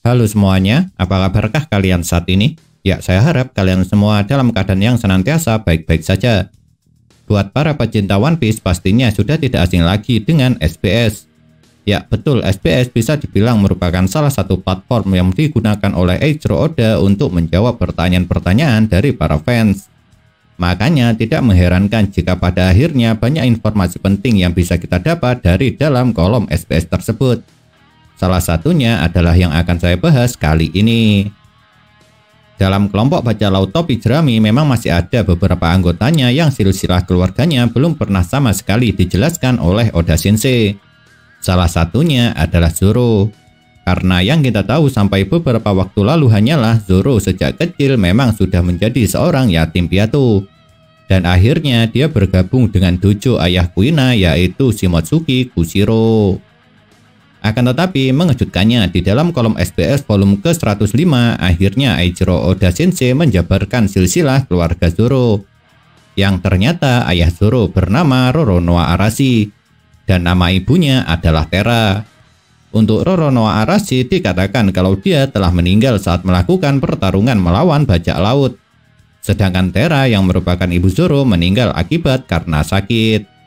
Halo semuanya, apa kabarkah kalian saat ini? Ya, saya harap kalian semua dalam keadaan yang senantiasa baik-baik saja. Buat para pecinta One Piece pastinya sudah tidak asing lagi dengan SBS. Ya, betul, SBS bisa dibilang merupakan salah satu platform yang digunakan oleh Eiichiro Oda untuk menjawab pertanyaan-pertanyaan dari para fans. Makanya tidak mengherankan jika pada akhirnya banyak informasi penting yang bisa kita dapat dari dalam kolom SBS tersebut. Salah satunya adalah yang akan saya bahas kali ini. Dalam kelompok bajak laut topi jerami memang masih ada beberapa anggotanya yang silsilah keluarganya belum pernah sama sekali dijelaskan oleh Oda Sensei. Salah satunya adalah Zoro. Karena yang kita tahu sampai beberapa waktu lalu hanyalah Zoro sejak kecil memang sudah menjadi seorang yatim piatu. Dan akhirnya dia bergabung dengan dojo ayah Kuina yaitu Shimotsuki Kushiro. Akan tetapi mengejutkannya di dalam kolom SBS volume ke-105 akhirnya Eiichiro Oda Sensei menjabarkan silsilah keluarga Zoro. Yang ternyata ayah Zoro bernama Roronoa Arashi dan nama ibunya adalah Terra. Untuk Roronoa Arashi dikatakan kalau dia telah meninggal saat melakukan pertarungan melawan bajak laut. Sedangkan Terra yang merupakan ibu Zoro meninggal akibat karena sakit.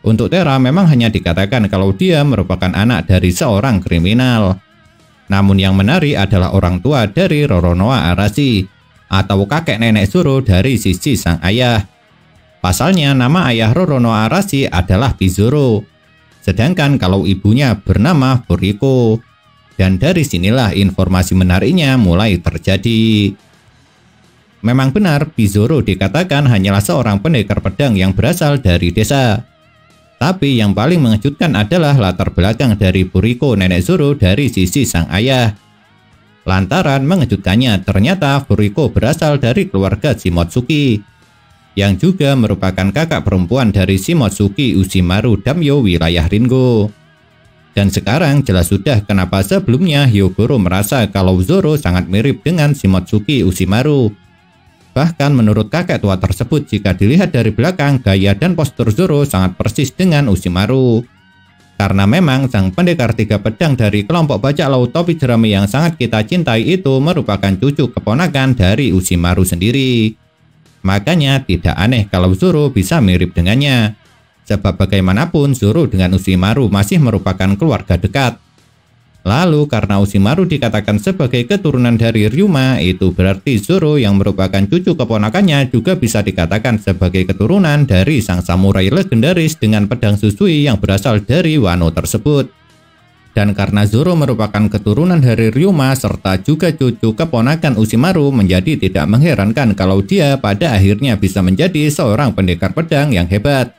Untuk Terra memang hanya dikatakan kalau dia merupakan anak dari seorang kriminal. Namun yang menarik adalah orang tua dari Roronoa Arashi atau kakek nenek Zoro dari sisi sang ayah. Pasalnya nama ayah Roronoa Arashi adalah Bizoro. Sedangkan kalau ibunya bernama Furiko. Dan dari sinilah informasi menariknya mulai terjadi. Memang benar Bizoro dikatakan hanyalah seorang pendekar pedang yang berasal dari desa. Tapi yang paling mengejutkan adalah latar belakang dari Furiko nenek Zoro dari sisi sang ayah. Lantaran mengejutkannya ternyata Furiko berasal dari keluarga Shimotsuki, yang juga merupakan kakak perempuan dari Shimotsuki Ushimaru Daimyo wilayah Ringo. Dan sekarang jelas sudah kenapa sebelumnya Hyogoro merasa kalau Zoro sangat mirip dengan Shimotsuki Ushimaru. Bahkan menurut kakek tua tersebut jika dilihat dari belakang gaya dan postur Zoro sangat persis dengan Ushimaru. Karena memang sang pendekar tiga pedang dari kelompok bajak laut topi jerami yang sangat kita cintai itu merupakan cucu keponakan dari Ushimaru sendiri. Makanya tidak aneh kalau Zoro bisa mirip dengannya. Sebab bagaimanapun Zoro dengan Ushimaru masih merupakan keluarga dekat. Lalu karena Ushimaru dikatakan sebagai keturunan dari Ryuma, itu berarti Zoro yang merupakan cucu keponakannya juga bisa dikatakan sebagai keturunan dari sang samurai legendaris dengan pedang Susui yang berasal dari Wano tersebut. Dan karena Zoro merupakan keturunan dari Ryuma serta juga cucu keponakan Ushimaru, menjadi tidak mengherankan kalau dia pada akhirnya bisa menjadi seorang pendekar pedang yang hebat.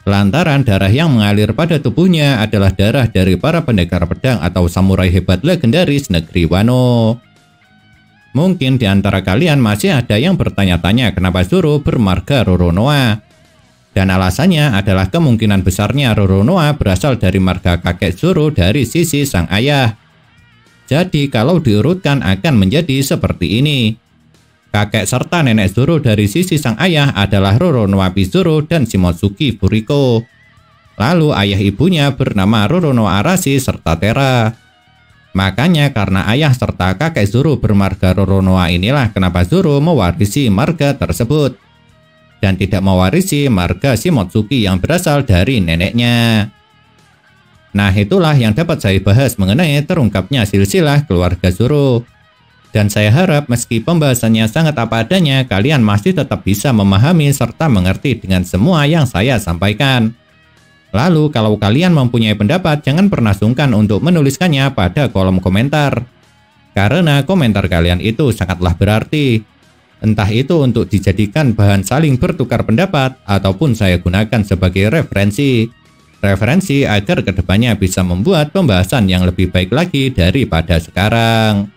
Lantaran darah yang mengalir pada tubuhnya adalah darah dari para pendekar pedang atau samurai hebat legendaris negeri Wano. Mungkin di antara kalian masih ada yang bertanya-tanya kenapa Zoro bermarga Roronoa. Dan alasannya adalah kemungkinan besarnya Roronoa berasal dari marga kakek Zoro dari sisi sang ayah. Jadi kalau diurutkan akan menjadi seperti ini. Kakek serta nenek Zoro dari sisi sang ayah adalah Roronoa Bizoro dan Shimotsuki Furiko. Lalu ayah ibunya bernama Roronoa Arashi serta Terra. Makanya karena ayah serta kakek Zoro bermarga Roronoa inilah kenapa Zoro mewarisi marga tersebut. Dan tidak mewarisi marga Shimotsuki yang berasal dari neneknya. Nah itulah yang dapat saya bahas mengenai terungkapnya silsilah keluarga Zoro. Dan saya harap meski pembahasannya sangat apa adanya, kalian masih tetap bisa memahami serta mengerti dengan semua yang saya sampaikan. Lalu kalau kalian mempunyai pendapat, jangan pernah sungkan untuk menuliskannya pada kolom komentar. Karena komentar kalian itu sangatlah berarti. Entah itu untuk dijadikan bahan saling bertukar pendapat, ataupun saya gunakan sebagai referensi. Referensi agar kedepannya bisa membuat pembahasan yang lebih baik lagi daripada sekarang.